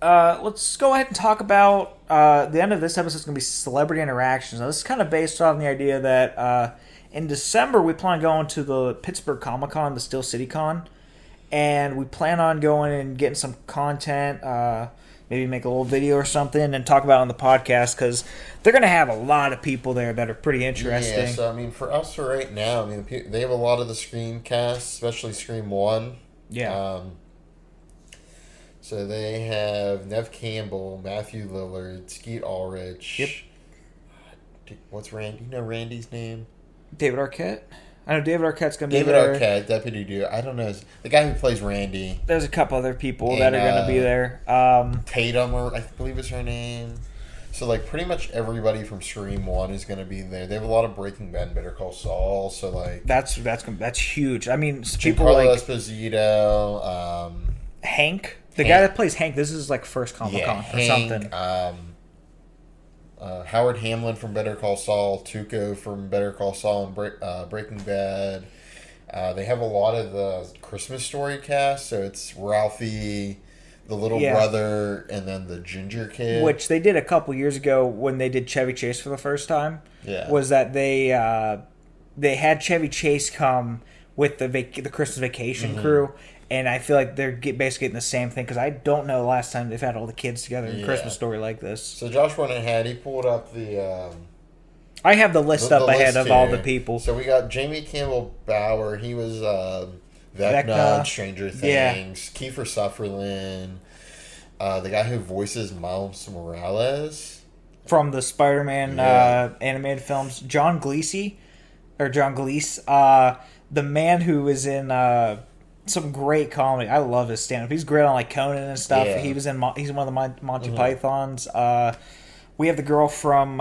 let's go ahead and talk about the end of this episode is going to be celebrity interactions. Now, this is kind of based on the idea that in December we plan on going to the Pittsburgh Comic Con, the Steel City Con, and we plan on going and getting some content, maybe make a little video or something, and talk about it on the podcast because they're going to have a lot of people there that are pretty interesting. Yeah, so I mean, for us for right now, I mean, they have a lot of the Scream cast, especially Scream 1. Yeah. So they have Nev Campbell, Matthew Lillard, Skeet Ulrich. Yep. What's Randy? You know Randy's name? David Arquette? I know David Arquette's going to be David there. Arquette, Deputy Dude. I don't know. The guy who plays Randy. There's a couple other people that are going to be there. Tatum, or I believe is her name. So, like, pretty much everybody from Scream 1 is going to be there. They have a lot of Breaking Bad, Better Call Saul, so, like... That's huge. I mean, people Giancarlo like... Esposito, Hank? The guy that plays Hank, this is his, like, first Comic-Con or something. Howard Hamlin from Better Call Saul, Tuco from Better Call Saul and Breaking Bad. They have a lot of the Christmas Story cast, so it's Ralphie, the little brother, and then the ginger kid. Which they did a couple years ago when they did Chevy Chase for the first time. Yeah. Was that they had Chevy Chase come with the Christmas Vacation crew, and I feel like they're basically getting the same thing because I don't know the last time they've had all the kids together in a Christmas Story like this. So Josh went ahead. He pulled up the... I have the list up ahead of all the people. So we got Jamie Campbell Bower. He was Vecna, Stranger Things. Yeah. Kiefer Sutherland. The guy who voices Miles Morales. From the Spider-Man animated films. John Gleese. The man who is in... some great comedy. I love his stand-up. He's great on like Conan and stuff. Yeah. He's one of the Monty Pythons. We have the girl from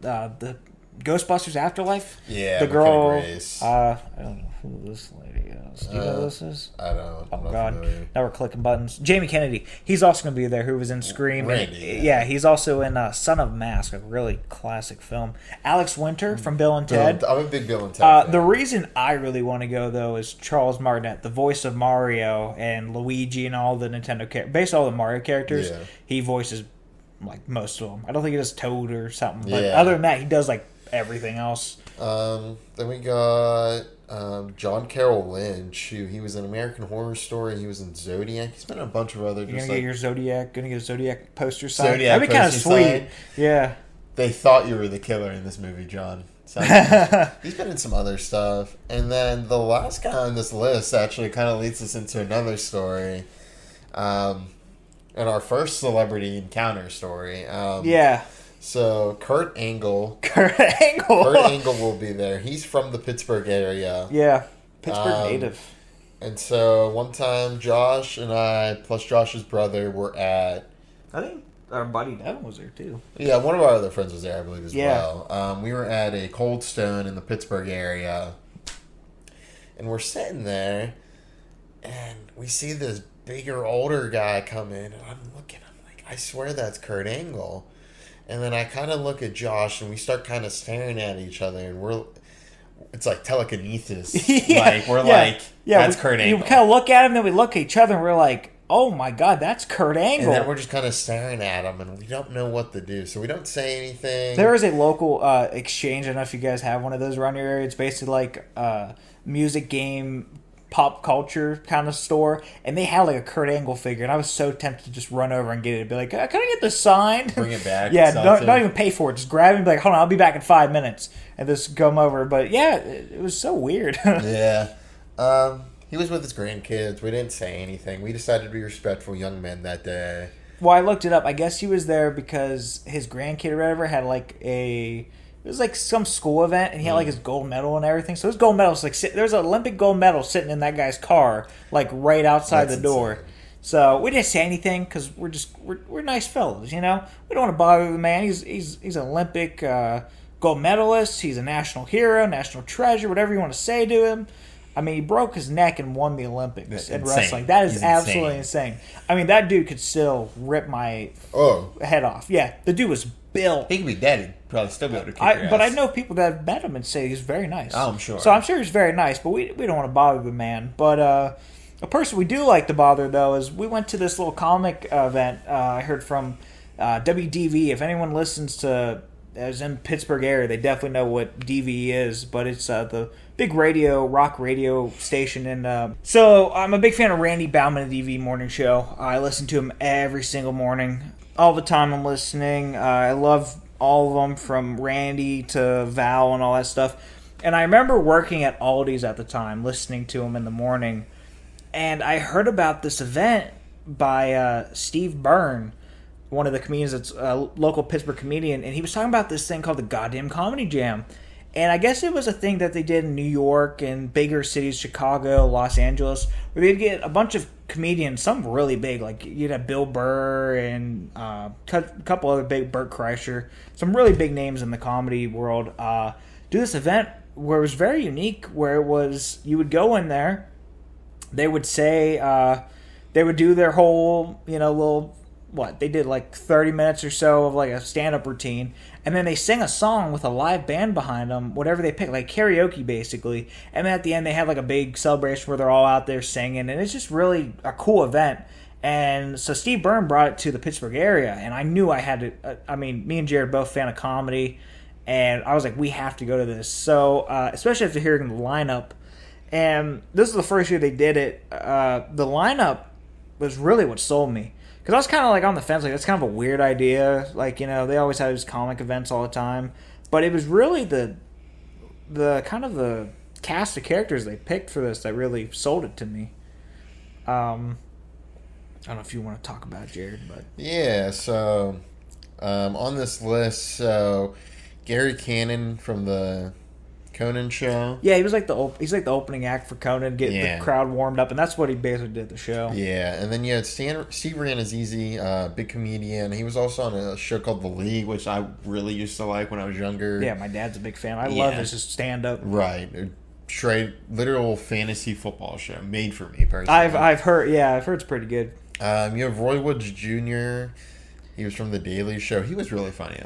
the Ghostbusters Afterlife. Yeah, the girl. I don't know who this lady is. Do you know who this is? I don't. Oh God! Familiar. Now we're clicking buttons. Jamie Kennedy. He's also going to be there. Who was in Scream? Randy, yeah, he's also in Son of Mask, a really classic film. Alex Winter from Bill and Ted. I'm a big Bill and Ted fan. The reason I really want to go though is Charles Martinet, the voice of Mario and Luigi and all the Nintendo based on all the Mario characters. Yeah. He voices like most of them. I don't think he does Toad or something, but other than that, he does like everything else. Then we got John Carroll Lynch, he was in American Horror Story. He was in Zodiac. He's been in a bunch of other. You're gonna get your Zodiac. Gonna get a Zodiac poster signed. That'd be kind of sweet. Signed. Yeah. They thought you were the killer in this movie, John. He's been in some other stuff, and then the last guy on this list actually kind of leads us into another story. And our first celebrity encounter story. So Kurt Angle will be there. He's from the Pittsburgh area. Yeah, Pittsburgh native. And so one time, Josh and I, plus Josh's brother, were at... I think our buddy Devin was there too. Yeah, one of our other friends was there, I believe, as well. We were at a Cold Stone in the Pittsburgh area. And we're sitting there, and we see this bigger, older guy come in, and I'm like, I swear that's Kurt Angle. And then I kind of look at Josh, and we start kind of staring at each other, and it's like telekinesis. That's Kurt Angle. You kind of look at him, then we look at each other, and we're like, oh my God, that's Kurt Angle. And then we're just kind of staring at him, and we don't know what to do, so we don't say anything. There is a local exchange. I don't know if you guys have one of those around your area. It's basically like music game pop culture kind of store, and they had like a Kurt Angle figure, and I was so tempted to just run over and get it and be like, can I get this signed? Bring it back. Yeah, don't even pay for it, just grab it and be like, hold on, I'll be back in 5 minutes, and just come over. But yeah, it was so weird. Yeah. He was with his grandkids. We didn't say anything. We decided to be respectful young men that day. Well, I looked it up. I guess he was there because his grandkid or whatever had like it was like some school event, and he had like his gold medal and everything. So his gold medal was like there's an Olympic gold medal sitting in that guy's car, like right outside the door. Insane. So we didn't say anything because we're nice fellows, you know. We don't want to bother the man. He's an Olympic gold medalist. He's a national hero, national treasure, whatever you want to say to him. I mean, he broke his neck and won the Olympics in wrestling. That is absolutely insane. I mean, that dude could still rip my head off. Yeah, the dude was built. He could be dead. He'd probably still be able to kick your ass. But I know people that have met him and say he's very nice. Oh, I'm sure. So I'm sure he's very nice, but we don't want to bother the man. But A person we do like to bother, though, is we went to this little comic event I heard from WDV. If anyone listens to, is in Pittsburgh area, they definitely know what DV is, but it's the big rock radio station. And so I'm a big fan of Randy Bauman, the DV morning show. I listen to him every single morning. All the time I'm listening. I love all of them, from Randy to Val and all that stuff. And I remember working at Aldi's at the time, listening to him in the morning. And I heard about this event by Steve Byrne, one of the comedians that's a local Pittsburgh comedian, and he was talking about this thing called the Goddamn Comedy Jam. And I guess it was a thing that they did in New York and bigger cities, Chicago, Los Angeles, where they'd get a bunch of comedians, some really big, like you'd have Bill Burr and a couple other big, Burt Kreischer, some really big names in the comedy world, do this event where it was very unique, where it was, you would go in there, they would say, they would do their whole, little, they did like 30 minutes or so of like a stand-up routine, and then they sing a song with a live band behind them, whatever they pick, like karaoke basically, and then at the end they had like a big celebration where they're all out there singing, and it's just really a cool event. And so Steve Byrne brought it to the Pittsburgh area, and I knew I had to, me and Jared both fan of comedy, and I was like, we have to go to this. So, especially after hearing the lineup, and this is the first year they did it, the lineup was really what sold me. Because I was kind of like on the fence, like that's kind of a weird idea. Like, they always have these comic events all the time. But it was really the kind of the cast of characters they picked for this that really sold it to me. I don't know if you want to talk about it, Jared, but... Yeah, so on this list, so Gary Cannon from the Conan show. Yeah, he's like the opening act for Conan, getting the crowd warmed up, and that's what he basically did the show. Yeah, and then you had Steve Ranazizi, big comedian. He was also on a show called The League, which I really used to like when I was younger. Yeah, my dad's a big fan. I love his stand-up. Right. Literal fantasy football show made for me personally. I've heard it's pretty good. You have Roy Woods Jr. He was from The Daily Show. He was really funny.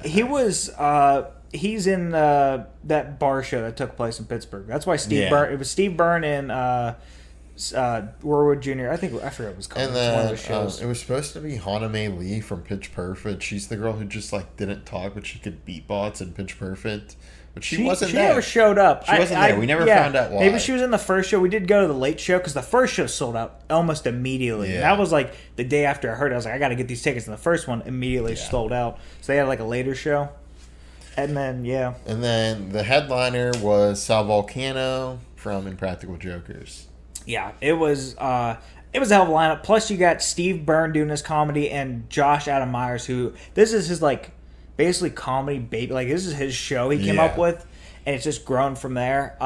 He's in that bar show that took place in Pittsburgh. That's why Byrne. It was Steve Byrne and Roy Wood Jr. I forgot what it was called. And then one of those shows. It was supposed to be Hana Mae Lee from Pitch Perfect. She's the girl who just didn't talk, but she could beatbox in Pitch Perfect. But she wasn't there. She never showed up. She wasn't there. We never found out why. Maybe she was in the first show. We did go to the late show because the first show sold out almost immediately. Yeah. And that was like the day after I heard it. I was like, I got to get these tickets. And the first one immediately sold out. So they had like a later show. And then, And then the headliner was Sal Vulcano from Impractical Jokers. Yeah, it was a hell of a lineup. Plus, you got Steve Byrne doing his comedy and Josh Adam Myers, who this is his basically comedy baby. Like this is his show he came up with, and it's just grown from there.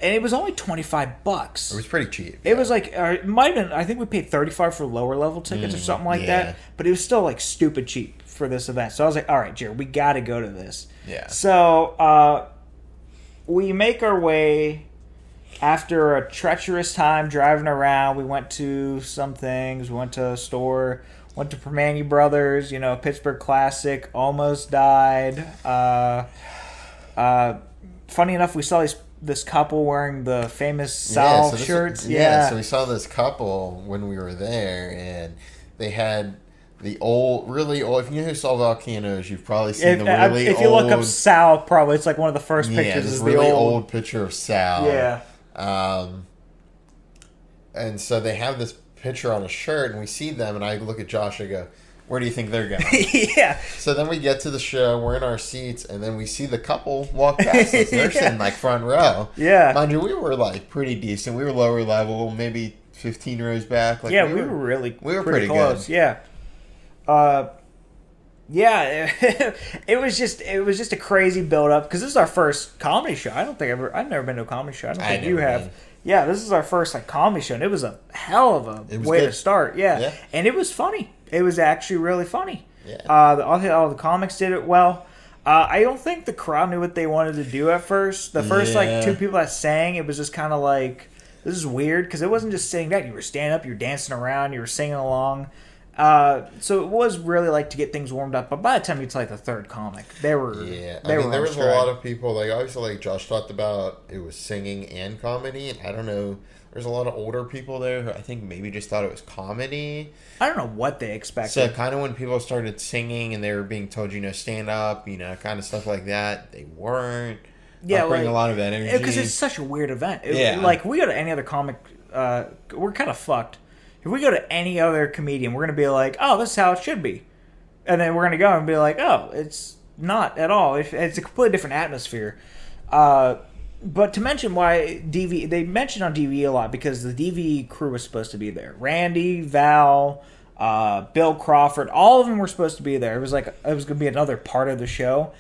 And it was only $25. It was pretty cheap. It was like it might have been. I think we paid $35 for lower level tickets or something like that. But it was still stupid cheap for this event. So I was like, all right, Jared, we got to go to this. Yeah. So we make our way. After a treacherous time driving around, we went to some things. We went to a store, went to Permane Brothers, Pittsburgh classic, almost died. Funny enough, we saw this couple wearing the famous Sal shirts. So we saw this couple when we were there, and they had the really old. If you know who Sal Vulcano is, you've probably seen if you look up Sal, probably it's like one of the first pictures. Yeah, this really old picture of Sal. Yeah. And so they have this picture on a shirt, and we see them, and I look at Josh, I go, where do you think they're going? Yeah. So then we get to the show, we're in our seats, and then we see the couple walk past us. They're sitting front row. Yeah. Mind you, we were pretty decent. We were lower level, maybe 15 rows back. We were pretty close. Good. Yeah. It was just a crazy build up because this is our first comedy show. I've never been to a comedy show. I don't think you have. Been. Yeah, this is our first comedy show, and it was a hell of a way to start. Yeah, and it was funny. It was actually really funny. Yeah. All the comics did it well. I don't think the crowd knew what they wanted to do at first. The first two people that sang, it was just kind of this is weird because it wasn't just sitting back. You were standing up, you were dancing around, you were singing along. So it was really to get things warmed up, but by the time you get to the third comic, there was a lot of people obviously Josh talked about, it was singing and comedy, and I don't know, there's a lot of older people there who I think maybe just thought it was comedy. I don't know what they expected. So kind of when people started singing and they were being told, stand up, kind of stuff like that, they weren't. Yeah, bringing a lot of energy. Because it's such a weird event. Like, we go to any other comic, we're kind of fucked. If we go to any other comedian, we're going to be like, oh, this is how it should be. And then we're going to go and be like, oh, it's not at all. It's a completely different atmosphere. But to mention why they mentioned on DV a lot because the DV crew was supposed to be there. Randy, Val, Bill Crawford, all of them were supposed to be there. It was going to be another part of the show.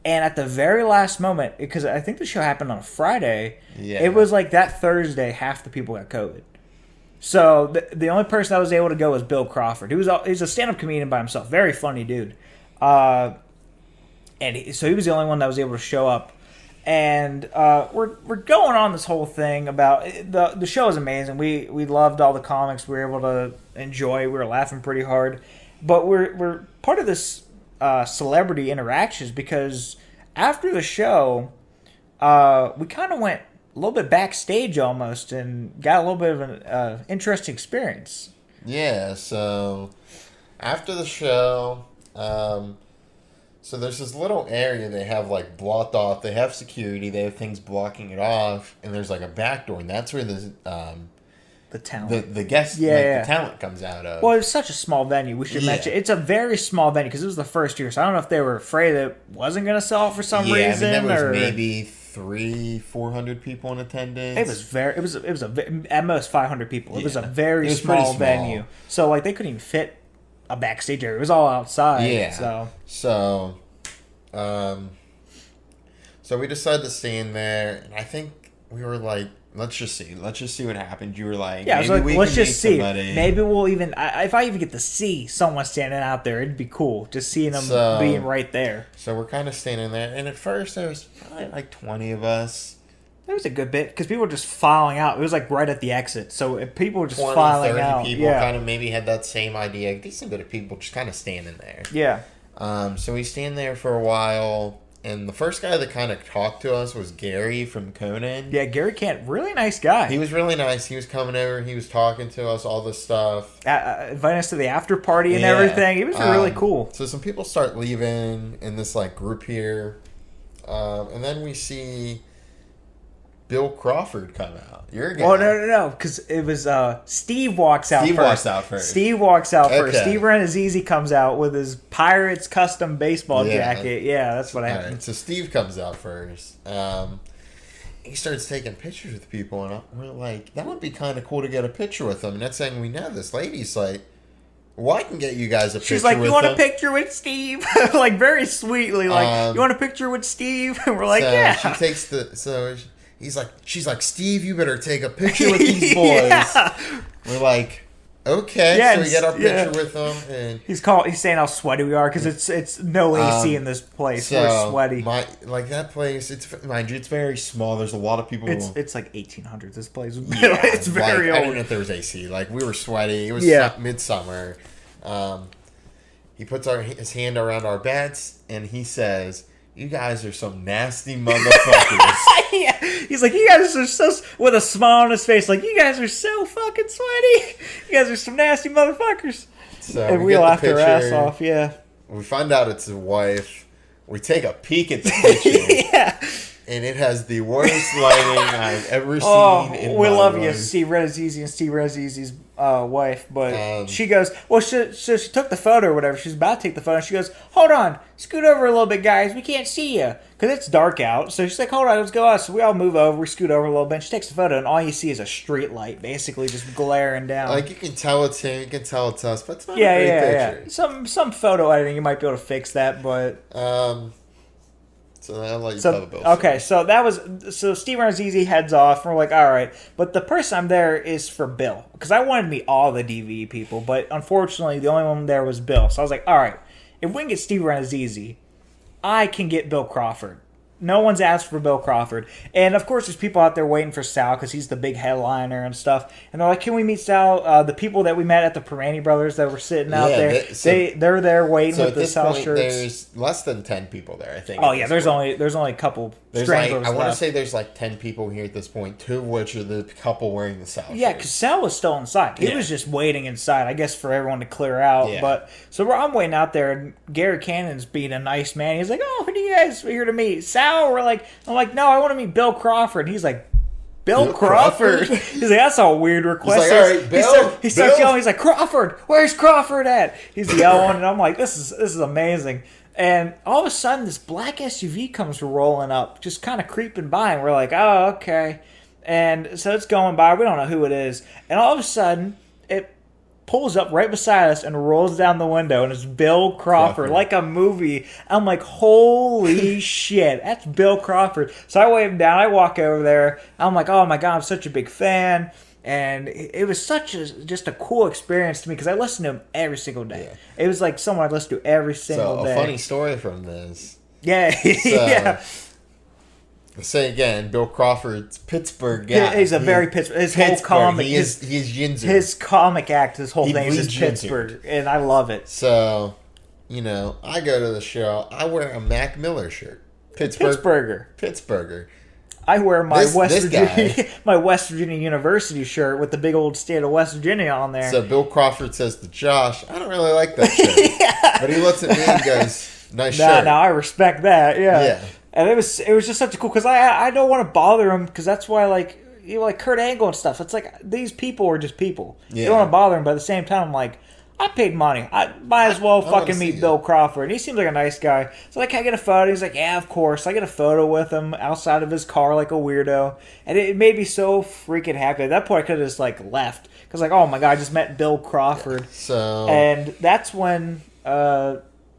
And at the very last moment, because I think the show happened on a Friday, it was like that Thursday, half the people got COVID. So the only person that was able to go was Bill Crawford. He's a stand-up comedian by himself, very funny dude. So he was the only one that was able to show up. And we're going on this whole thing about the show is amazing. We loved all the comics we were able to enjoy. We were laughing pretty hard, but we're part of this celebrity interactions because after the show, we kind of went a little bit backstage almost and got a little bit of an interesting experience. Yeah. So after the show. So there's this little area they have like blocked off. They have security. They have things blocking it off, and there's like a back door, and that's where the talent, the guest, the talent comes out of. Well, it's such a small venue. We should mention it's a very small venue because it was the first year. So I don't know if they were afraid that it wasn't going to sell for some reason. I mean, there was maybe 300-400 people in attendance. It was at most 500 people. It was a very small venue. So like they couldn't even fit a backstage area. It was all outside. Yeah. So we decided to stay in there, and I think we were like, let's just see what happened. You were like, yeah, I was like, let's just see. Maybe we'll even, if I even get to see someone standing out there, it'd be cool. Just seeing them being right there. So we're kind of standing there, and at first there was probably like 20 of us. There was a good bit because people were just filing out. It was like right at the exit, so if people were just 20, filing 30 out. People kind of maybe had that same idea. Decent bit of people just kind of standing there. Yeah. So we stand there for a while, and the first guy that kind of talked to us was Gary from Conan. Yeah, Gary Kent, really nice guy. He was really nice. He was coming over. He was talking to us, all this stuff. Inviting us to the after party and everything. He was really cool. So some people start leaving in this like group here, and then we see Bill Crawford come out. You're a guy. Oh, no. Because it was Steve walks out first. Steve walks out first. Steve Renazizi comes out with his Pirates custom baseball jacket. Yeah, that's what happened. Right, so Steve comes out first. He starts taking pictures with people, and we're like, that would be kind of cool to get a picture with him. And that's saying we know this lady's like, well, I can get you guys a picture with him. She's like, you want a picture with Steve? Like, very sweetly, like, you want a picture with Steve? And we're like, yeah. She takes she's like, Steve, you better take a picture with these boys. We're like, okay. So we get our picture with them, and he's saying how sweaty we are because it's no AC in this place. So we're sweaty. That place, mind you, it's very small. There's a lot of people. It's like 1800s. This place, it's very old. I don't know if there was AC. Like we were sweaty. It was midsummer. He puts his hand around our beds and he says, "You guys are some nasty motherfuckers." Yeah. He's like, you guys are so, with a smile on his face, like, you guys are so fucking sweaty. You guys are some nasty motherfuckers. So and we laughed our ass off, yeah. We find out it's his wife. We take a peek at the picture. Yeah. And it has the worst lighting I've ever seen in my life. We love you, Steve Renazizi and Steve Renazizi's wife. But she goes, well, she took the photo or whatever. She's about to take the photo. She goes, hold on. Scoot over a little bit, guys. We can't see you. Because it's dark out. So she's like, hold on, let's go out. So we all move over. We scoot over a little bit. She takes the photo, and all you see is a street light basically just glaring down. Like, you can tell it's him. You can tell it's us. But it's not a great picture. Yeah. Some photo editing, you might be able to fix that, but... So I'll let you tell the bill. Okay, so Steve Renazizi heads off, and we're like, all right. But the person I'm there is for Bill. Because I wanted to meet all the DVE people, but unfortunately, the only one there was Bill. So I was like, all right, if we can get Steve Renazizi, I can get Bill Crawford. No one's asked for Bill Crawford. And, of course, there's people out there waiting for Sal because he's the big headliner and stuff. And they're like, can we meet Sal? The people that we met at the Perani Brothers that were sitting out there, they're there waiting with the Sal shirts. There's less than 10 people there, I think. Oh, yeah, there's only a couple stranglers I want to left. say there's like 10 people here at this point, 2 of which are the couple wearing the Sal shirts. Yeah, because Sal was still inside. He was just waiting inside, I guess, for everyone to clear out. Yeah. But so I'm waiting out there, and Gary Cannon's being a nice man. He's like, "Oh, who do you guys here to meet?" Sal. I'm like, "No, I want to meet Bill Crawford." And he's like, Bill Crawford? He's like, "That's a weird request." He's like, "All right, Bill." He starts yelling. He's like, "Crawford, where's Crawford at?" He's yelling, and I'm like, "This is amazing." And all of a sudden, this black SUV comes rolling up, just kind of creeping by, and we're like, "Oh, okay." And so it's going by. We don't know who it is. And all of a sudden, it pulls up right beside us and rolls down the window, and it's Bill Crawford, like a movie. I'm like, holy shit, that's Bill Crawford. So I wave him down. I walk over there. I'm like, oh my God, I'm such a big fan. And it was just a cool experience to me because I listened to him every single day. Yeah. It was like someone I listened to every single day. So a funny story from this. Yeah, yeah. Say again, Bill Crawford's Pittsburgh guy. He's a very Pittsburgh. His whole comic, he is Yinzer. His comic act, his whole thing is Pittsburgh, and I love it. So, I go to the show. I wear a Mac Miller shirt. Pittsburgher. I wear my West Virginia University shirt with the big old state of West Virginia on there. So Bill Crawford says to Josh, "I don't really like that shirt," but he looks at me and goes, "Nice shirt." No, I respect that. Yeah. And it was just such a cool because I don't want to bother him because that's why like Kurt Angle and stuff. It's like these people are just people. You don't want to bother him, but at the same time, I'm like, I paid money. I might as well fucking meet Bill Crawford. And he seems like a nice guy. So like, can I get a photo? He's like, yeah, of course. I get a photo with him outside of his car like a weirdo, and it made me so freaking happy. At that point, I could have just like left because like, oh my God, I just met Bill Crawford. And that's when.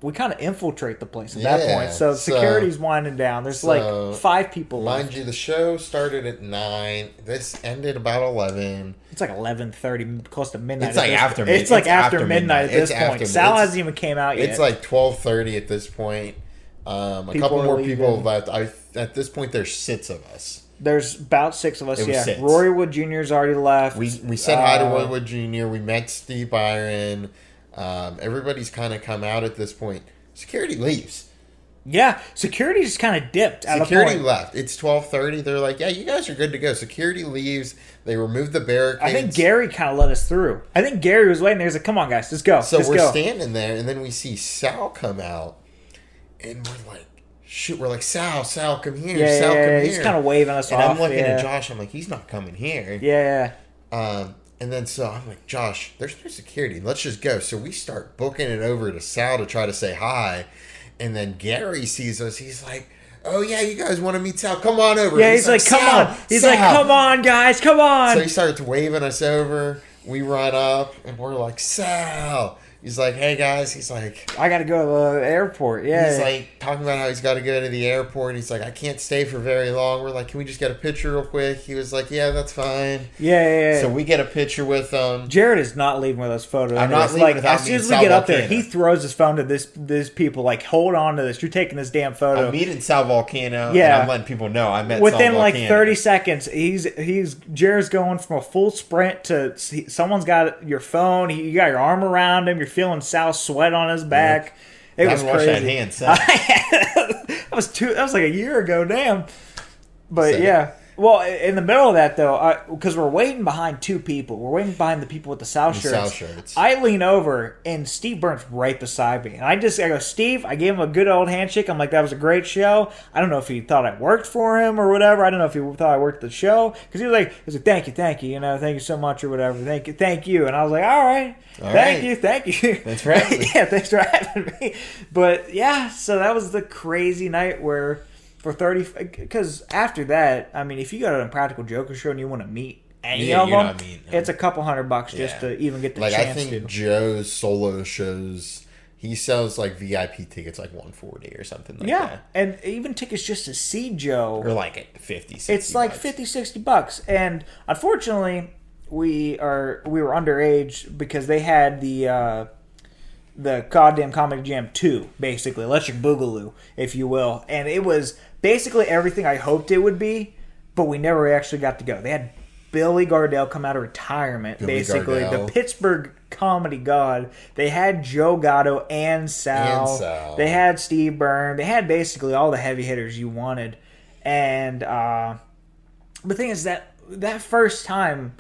We kind of infiltrate the place at that point. So security's winding down. There's like 5 people left. Mind you, the show started at 9. This ended about 11. It's like 11:30, close to midnight. It's like after midnight. It's like after midnight at this point. Sal hasn't even came out yet. It's like 12:30 at this point. A couple more people left. At this point, there's 6 of us. There's about 6 of us, yeah. 6. Rory Wood Jr.'s already left. We said hi to Rory Wood Jr. We met Steve Byron. Everybody's kind of come out at this point. Security leaves. Yeah, security just kind of dipped at a point. Security left. It's 12:30. They're like, yeah, you guys are good to go. Security leaves. They remove the barricades. I think Gary kind of let us through. I think Gary was waiting there. He's like, come on, guys, let's go. So we're standing there, and then we see Sal come out, and we're like, shoot, we're like, Sal, come here. Yeah, Sal, come here. He's kind of waving us off. And I'm looking at Josh. I'm like, he's not coming here. Yeah. And then so I'm like, Josh, there's no security. Let's just go. So we start booking it over to Sal to try to say hi. And then Gary sees us. He's like, oh, yeah, you guys want to meet Sal? Come on over. Yeah, he's like, come on. He's like, come on, guys, come on. So he starts waving us over. We run up, and we're like, Sal. He's like, hey, guys. He's like, I got to go to the airport. Yeah. He's like talking about how he's got to go to the airport. He's like, I can't stay for very long. We're like, can we just get a picture real quick? He was like, yeah, that's fine. Yeah. So we get a picture with Jared is not leaving with us photos. I'm not leaving without as soon as we get up there, he throws his phone to this people like, hold on to this. You're taking this damn photo. I'm meeting Sal Vulcano. Yeah. And I'm letting people know I met within Sal like Vulcano. 30 seconds. Jared's going from a full sprint to someone's got your phone. You got your arm around him. You're feeling Sal's sweat on his back. It was crazy. That hand, that was like a year ago, damn. But yeah. Well, in the middle of that though, because we're waiting behind 2 people. We're waiting behind the people with the South shirts. I lean over and Steve Burns right beside me, and I go, Steve. I gave him a good old handshake. I'm like, that was a great show. I don't know if he thought I worked for him or whatever. I don't know if he thought I worked the show because he was like, thank you, thank you so much or whatever. Thank you. And I was like, all right. Thank you. Thanks for having me. Yeah, thanks for having me. But yeah, so that was the crazy night where for 30, because after that, I mean, if you go to an Impractical Joker show and you want to meet any of them, it's a couple $100 just to even get the chance to. I think Joe's solo shows, he sells like VIP tickets like $140 or something like that. Yeah, and even tickets just to see Joe are like $50-$60. It's like $50-$60, and unfortunately, we were underage because they had the the goddamn Comedy Jam 2, basically. Electric Boogaloo, if you will. And it was basically everything I hoped it would be, but we never actually got to go. They had Billy Gardell come out of retirement, basically. The Pittsburgh comedy god. They had Joe Gatto and Sal. They had Steve Byrne. They had basically all the heavy hitters you wanted. And the thing is that first time,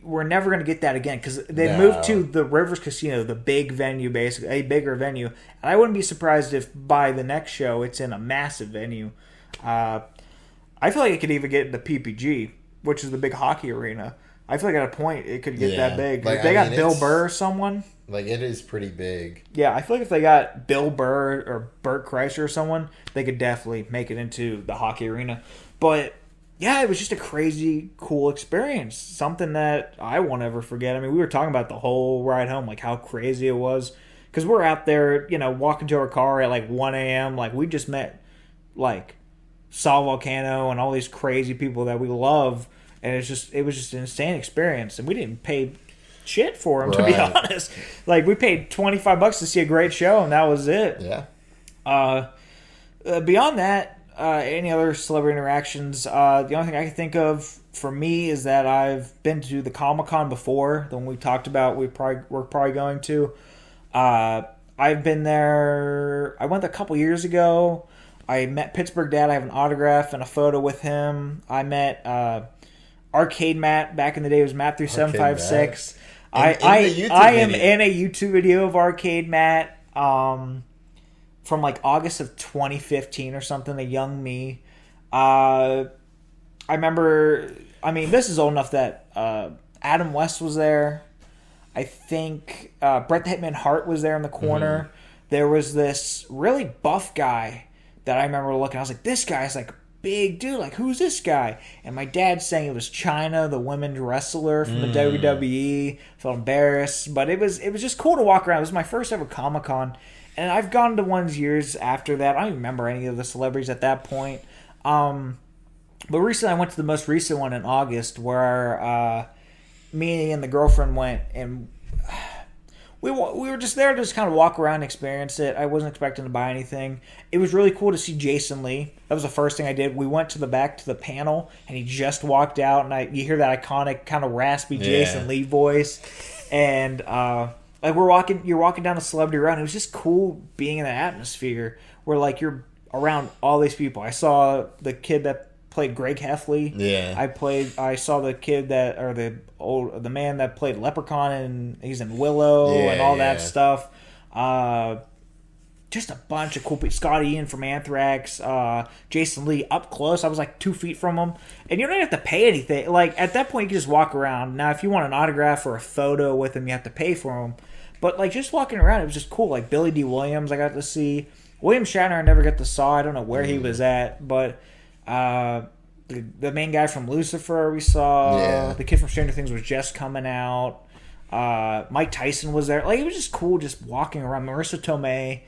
we're never going to get that again because they moved to the Rivers Casino, the big venue, basically, a bigger venue. And I wouldn't be surprised if by the next show it's in a massive venue. I feel like it could even get into PPG, which is the big hockey arena. I feel like at a point it could get that big. Like, if they got Bill Burr or someone. Like, it is pretty big. Yeah, I feel like if they got Bill Burr or Bert Kreischer or someone, they could definitely make it into the hockey arena. But, yeah, it was just a crazy, cool experience. Something that I won't ever forget. I mean, we were talking about the whole ride home, like how crazy it was. Because we're out there, walking to our car at like 1 a.m. Like, we just met, like, Sal Vulcano and all these crazy people that we love. And it was just an insane experience. And we didn't pay shit for them, to be honest. Like, we paid $25 to see a great show, and that was it. Yeah. Beyond that, any other celebrity interactions? The only thing I can think of for me is that I've been to the Comic-Con before, the one we talked about we're probably going to. I've been there. I went a couple years ago. I met Pittsburgh Dad. I have an autograph and a photo with him. I met Arcade Matt back in the day. It was Matt3756. I am in a YouTube video of Arcade Matt from like August of 2015 or something, a young me. I remember, this is old enough that Adam West was there. I think Bret the Hitman Hart was there in the corner. Mm-hmm. There was this really buff guy that I remember looking. I was like, this guy's like a big dude. Like, who's this guy? And my dad's saying it was Chyna, the women's wrestler from the WWE. Felt embarrassed, but it was just cool to walk around. It was my first ever Comic-Con, and I've gone to ones years after that. I don't even remember any of the celebrities at that point. But recently I went to the most recent one in August where me and the girlfriend went, and we were just there to just kind of walk around and experience it. I wasn't expecting to buy anything. It was really cool to see Jason Lee. That was the first thing I did. We went to the back to the panel, and he just walked out, and you hear that iconic kind of raspy Jason Lee voice. And like you're walking down a celebrity road. And it was just cool being in the atmosphere where like you're around all these people. I saw the kid that played Greg Heffley. Yeah. I saw the kid the man that played Leprechaun, and he's in Willow and all that stuff. Just a bunch of cool people. Scott Ian from Anthrax, Jason Lee up close. I was like 2 feet from him, and you don't have to pay anything. Like at that point, you can just walk around. Now, if you want an autograph or a photo with him, you have to pay for them. But like just walking around, it was just cool. Like Billy D. Williams, I got to see. William Shatner, I never got to saw. I don't know where he was at, but the main guy from Lucifer we saw. Yeah. The kid from Stranger Things was just coming out. Mike Tyson was there. Like it was just cool just walking around. Marissa Tomei.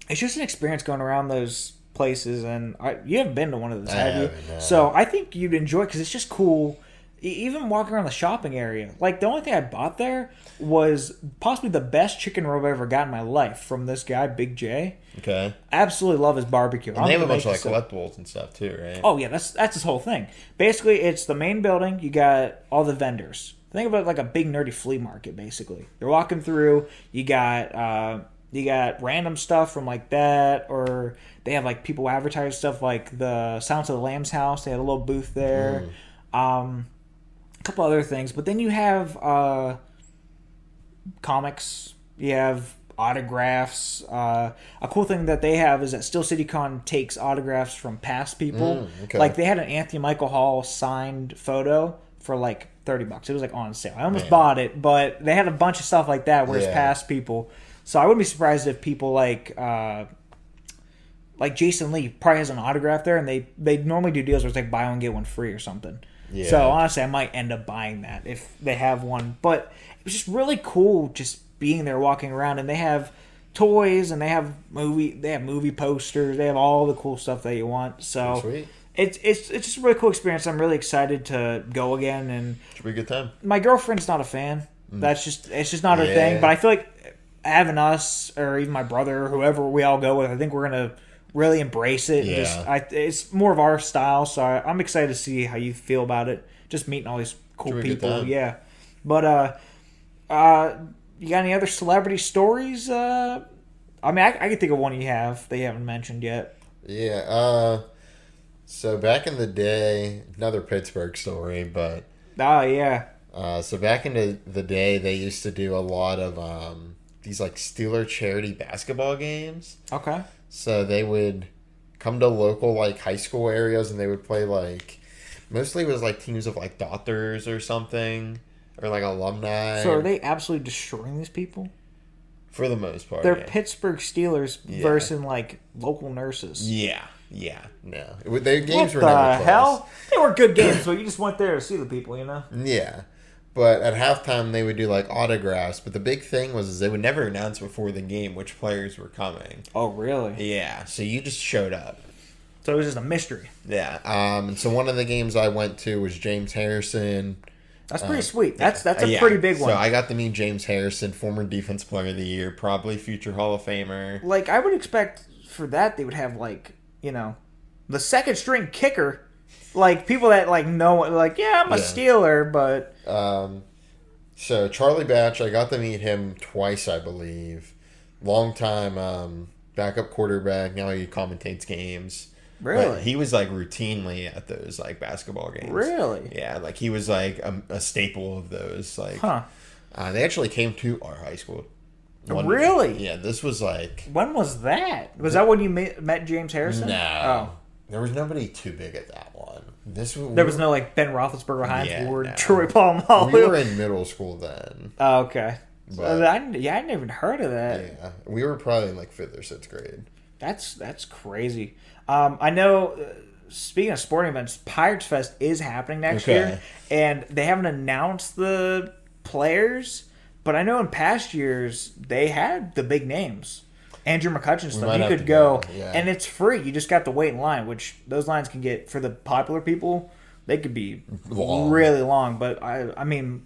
It's just an experience going around those places, and you haven't been to one of those, have you? No. So I think you'd enjoy it because it's just cool. Even walking around the shopping area. Like, the only thing I bought there was possibly the best chicken roll I've ever got in my life from this guy, Big J. Okay. Absolutely love his barbecue. And they have a bunch of, like, collectibles and stuff, too, right? Oh, yeah. That's his whole thing. Basically, it's the main building. You got all the vendors. Think about it like a big, nerdy flea market, basically. You're walking through. You got random stuff from, like, that, or they have, like, people advertise stuff like the Silence of the Lambs house. They had a little booth there. A couple other things, but then you have comics, you have autographs. A cool thing that they have is that Steel City Con takes autographs from past people. Okay. Like they had an Anthony Michael Hall signed photo for like $30. It was like on sale. I almost bought it, but they had a bunch of stuff like that where it's past people. So I wouldn't be surprised if people like Jason Lee probably has an autograph there, and they normally do deals where it's like buy one get one free or something. Yeah. So honestly, I might end up buying that if they have one. But it was just really cool just being there, walking around, and they have toys and they have movie posters. They have all the cool stuff that you want. So sweet. It's just a really cool experience. I'm really excited to go again, and should be a good time. My girlfriend's not a fan. It's just not her thing. But I feel like having us or even my brother or whoever we all go with, I think we're gonna really embrace it. Yeah. It's more of our style, so I'm excited to see how you feel about it. Just meeting all these cool people, yeah. But you got any other celebrity stories? I mean, I can think of one you have that you haven't mentioned yet. Yeah. So back in the day, another Pittsburgh story, but Oh yeah. So back in the day, they used to do a lot of these like Steeler charity basketball games. Okay. So they would come to local like high school areas, and they would play like mostly it was like teams of like doctors or something, or like alumni. So are they absolutely destroying these people? For the most part, They're yeah. Pittsburgh Steelers versus like local nurses. Yeah. No, their games What were never the close. hell? They were good games, but you just went there to see the people, you know? Yeah. But at halftime, they would do like autographs. But the big thing was they would never announce before the game which players were coming. Oh, really? Yeah. So you just showed up. So it was just a mystery. Yeah. And so one of the games I went to was James Harrison. That's pretty sweet. That's a pretty big one. So I got to meet James Harrison, former Defense Player of the Year, probably future Hall of Famer. Like, I would expect for that they would have, like, you know, the second string kicker. Like, people that, like, know, like, yeah, I'm a Steeler, but... So Charlie Batch, I got to meet him twice, I believe. Long time backup quarterback. Now he commentates games. Really? But he was like routinely at those like basketball games. Really? Yeah, like he was like a staple of those. Like, they actually came to our high school. Really? Yeah, this was like. When was that? Was that when you met James Harrison? No. Oh. There was nobody too big at that one. There was no like Ben Roethlisberger, Heinz Ward, no. Troy Polamalu. We were in middle school then. Oh, okay. But, I never even heard of that. Yeah, we were probably in like 5th or 6th grade. That's crazy. I know. Speaking of sporting events, Pirates Fest is happening next year, and they haven't announced the players, but I know in past years they had the big names. Andrew McCutcheon stuff. You could go, and it's free. You just got to wait in line, which those lines can get for the popular people. They could be really long, but I mean,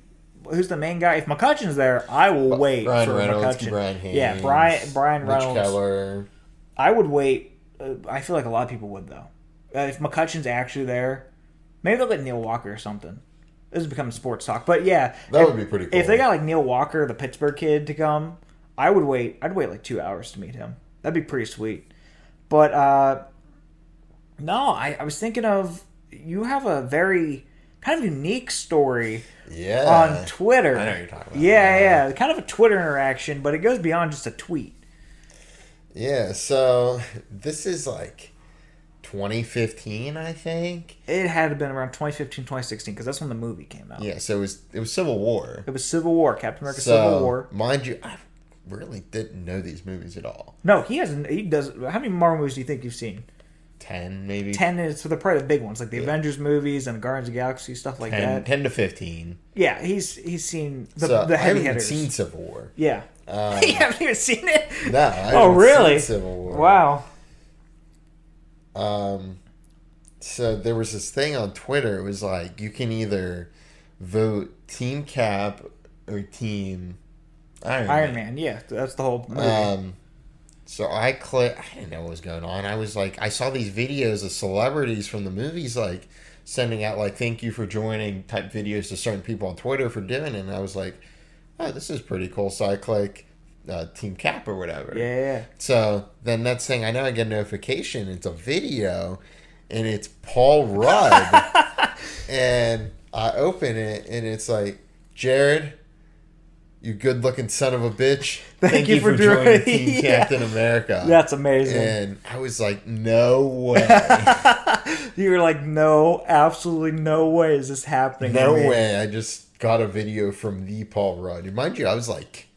who's the main guy? If McCutcheon's there, I will wait Brian for Reynolds, McCutcheon. Brian Haynes, yeah, Brian Reynolds. Mitch Keller. I would wait. I feel like a lot of people would though. If McCutcheon's actually there, maybe they'll get Neil Walker or something. This is becoming sports talk, but yeah, that would be pretty cool. If they got like Neil Walker, the Pittsburgh kid, to come, I would wait. I'd wait like 2 hours to meet him. That'd be pretty sweet. But no, I was thinking of, you have a very kind of unique story on Twitter. I know what you're talking about. Yeah, kind of a Twitter interaction, but it goes beyond just a tweet. Yeah, so this is like 2015, I think. It had to have been around 2015, 2016, because that's when the movie came out. Yeah, so it was Civil War. It was Civil War, Captain America Civil War. Mind you, I really didn't know these movies at all. No, he hasn't. He does. How many Marvel movies do you think you've seen? 10, maybe. 10 is for the probably the big ones, like the Avengers movies and the Guardians of the Galaxy, stuff like that. 10 to 15. Yeah, he's seen the I heavy haven't even hitters. seen Civil War. Yeah. You haven't even seen it? No, I haven't really? seen Civil War. Wow. So there was this thing on Twitter. It was like you can either vote Team Cap or Team Iron Man. Yeah, that's the whole movie. So I didn't know what was going on. I was like, I saw these videos of celebrities from the movies like sending out like thank you for joining type videos to certain people on Twitter for doing it. And I was like, oh, this is pretty cool. So I click Team Cap or whatever. Yeah. So then next thing I know, I get a notification. It's a video, and it's Paul Rudd. And I open it, and it's like, Jared, you good-looking son of a bitch. Thank you for joining Team Captain America. That's amazing. And I was like, no way. You were like, no, absolutely no way is this happening. No way. I just got a video from the Paul Rudd. Mind you, I was like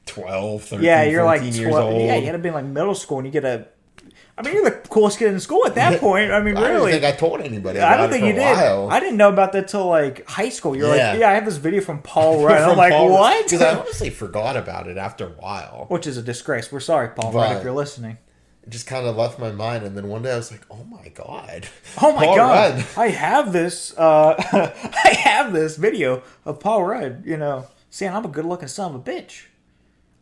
12, 13, you're 14 like years old. Yeah, you had to be in like middle school, and you get a... I mean, you're the coolest kid in school at that point. I mean, really. I don't think I told anybody about I don't think it you for a did. while. I didn't know about that till like high school. You're like, I have this video from Paul Rudd. I'm like, Paul what? Because I honestly forgot about it after a while. Which is a disgrace. We're sorry, Paul Rudd, if you're listening. It just kind of left my mind, and then one day I was like, "Oh my god! Oh my Paul god! Rudd. I have this. I have this video of Paul Rudd. You know, saying I'm a good-looking son of a bitch.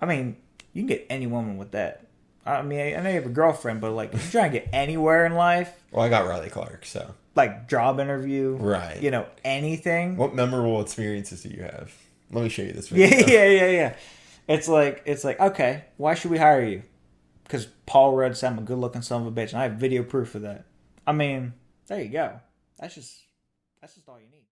I mean, you can get any woman with that. I mean, I know you have a girlfriend, but like, if you're trying to get anywhere in life, Well, I got Riley Clark, so like job interview, right? You know, anything. What memorable experiences do you have? Let me show you this video. Yeah. It's like okay, why should we hire you? Because Paul Rudd said I'm a good-looking son of a bitch, and I have video proof of that. I mean, there you go. That's just all you need.